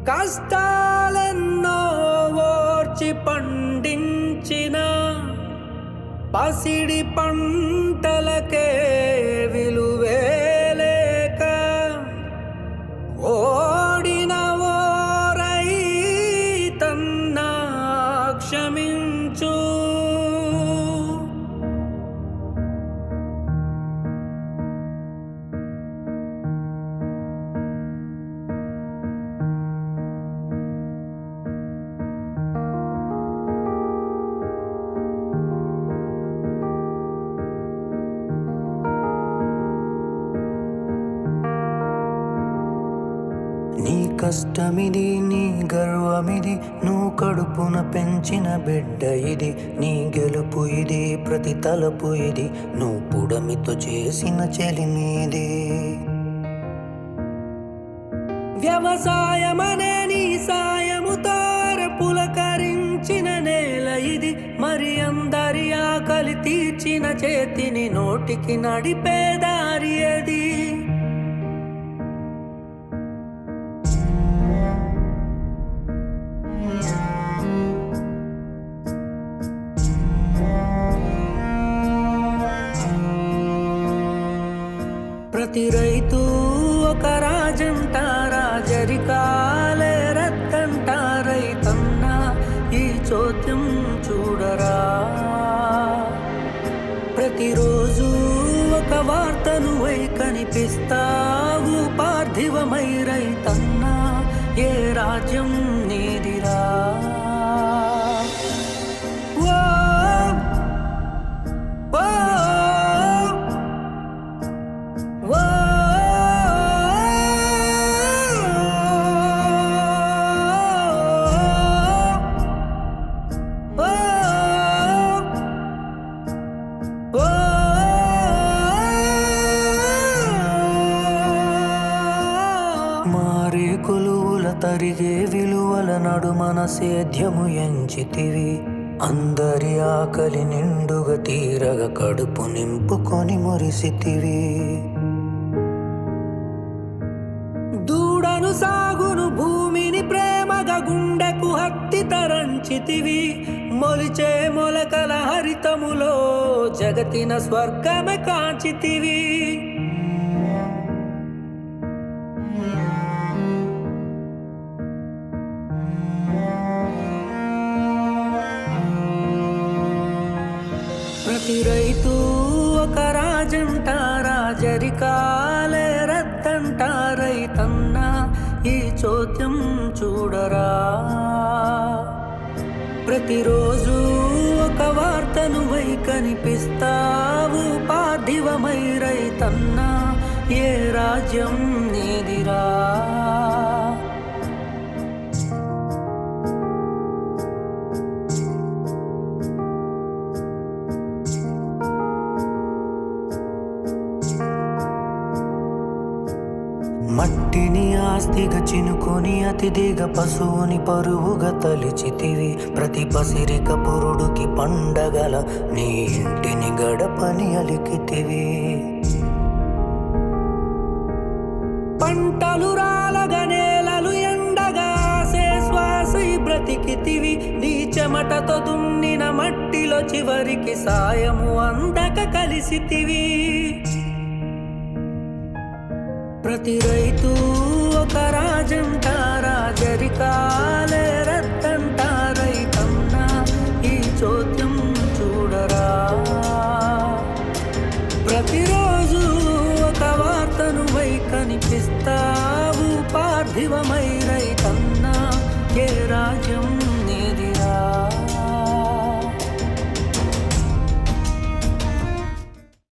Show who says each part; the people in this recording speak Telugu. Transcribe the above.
Speaker 1: కష్టాలెన్నో ఓర్చి పండించిన పసిడి పంటలకే విలువే లేక ఓడిన ఓ రైతన్నా క్షమించు. నీ కష్టమిది, నీ గర్వమిది, నువ్వు కడుపున పెంచిన బిడ్డ ఇది. నీ గెలుపు ఇది, ప్రతి తలపు ఇది, నువ్వు పుడమితో చేసిన చెలిమీది. వ్యవసాయమనే నీ సాయముతో పులకరించిన నేల ఇది. మరి అందరి ఆకలి తీర్చిన చేతిని నోటికి నడిపే దారి అది. ప్రతి రైతు ఒక రాజంట, రాజరికాలే రత్తంట. రైతన్న ఈ చోద్యం చూడరా. ప్రతిరోజు ఒక వార్తను వై కనిపిస్తావు పార్థివమై. రైతన్న ఏ రాజ్యం నీదిరా. మారే కొలువుల తరిగే విలువల నడుమన సేద్యము ఎంచితివి. అందరి ఆకలి నిండుగా తీరగా కడుపు నింపుకొని మురిసితివి. దూడను సాగును భూమిని ప్రేమగా గుండెకు హత్తి తరంచితివి. మొలిచే మొలకల హరితములో జగతిన స్వర్గమే కాంచితివి. ప్రతి రైతు ఒక రాజంట, రాజరికాలే రద్దంట. రైతన్న ఈ చోద్యం చూడరా. ప్రతిరోజు ఒక వార్తను వై కనిపిస్తావు పార్థివమై. రైతన్న ఏ రాజ్యం నీదిరా. మట్టిని ఆస్తిగా చినుకొని అతిథిగా పశువుని పరువుగా తలిచితివి. ప్రతి పసిరిక పురుడుకి పండగల నీ ఇంటిని గడపని అలికితివి. పంటలు రాలగా నేలలు ఎండగా శ్వాసై బ్రతికితివి. నీ చెమటతో దున్నిన మట్టిలో చివరికి సాయము అందక కలిసితివి. ప్రతి రైతు ఒక రాజంట, రాజరికాలే రద్దంట. రైతన్న ఈ చోద్యం చూడరా. ప్రతిరోజు ఒక వార్తను వై కనిపిస్తావు పార్థివమై. రైతన్న ఏ రాజ్యం